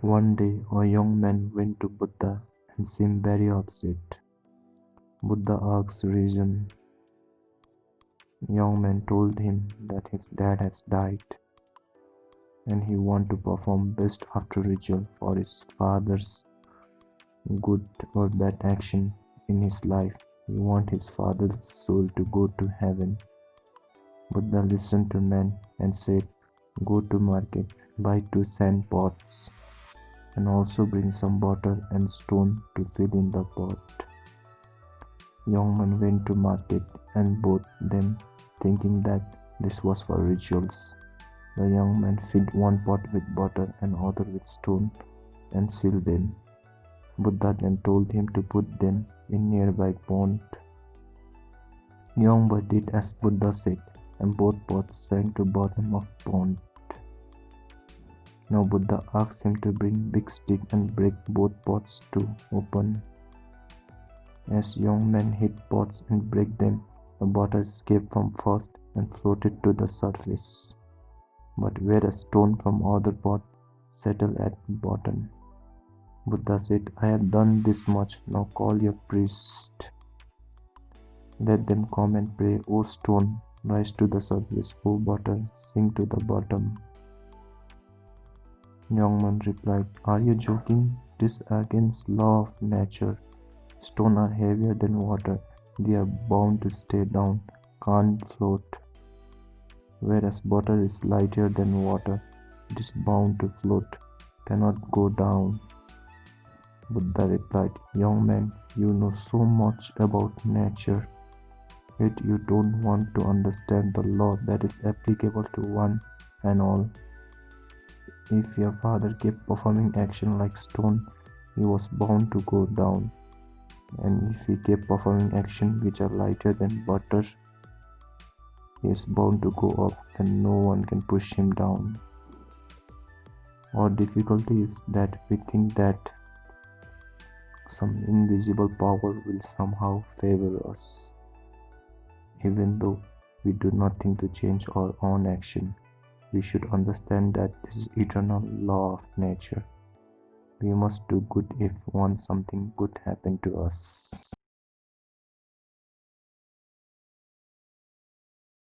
One day, a young man went to Buddha and seemed very upset. Buddha asked reason. Young man told him that his dad has died and he wanted to perform best after ritual for his father's good or bad action in his life. He wanted his father's soul to go to heaven. Buddha listened to man and said, "Go to market and buy 2 sand pots and also bring some water and stone to fill in the pot." Young man went to market and bought them, thinking that this was for rituals. The young man filled one pot with water and other with stone and sealed them. Buddha then told him to put them in nearby pond. Young boy did as Buddha said, and both pots sank to bottom of pond. Now Buddha asked him to bring big stick and break both pots to open. As young man hit pots and break them, the water escaped from first and floated to the surface. But where a stone from other pot settled at bottom. Buddha said, "I have done this much, now call your priest. Let them come and pray, O stone, rise to the surface, O water, sink to the bottom." Young man replied, "Are you joking? This is against law of nature. Stone are heavier than water. They are bound to stay down, can't float. Whereas water is lighter than water. It is bound to float, cannot go down." Buddha replied, "Young man, you know so much about nature, yet you don't want to understand the law that is applicable to one and all. If your father kept performing action like stone, he was bound to go down. And if he kept performing action which are lighter than water, he is bound to go up and no one can push him down. Our difficulty is that we think that some invisible power will somehow favor us, even though we do nothing to change our own action. We should understand that this is eternal law of nature. We must do good if want something good happen to us."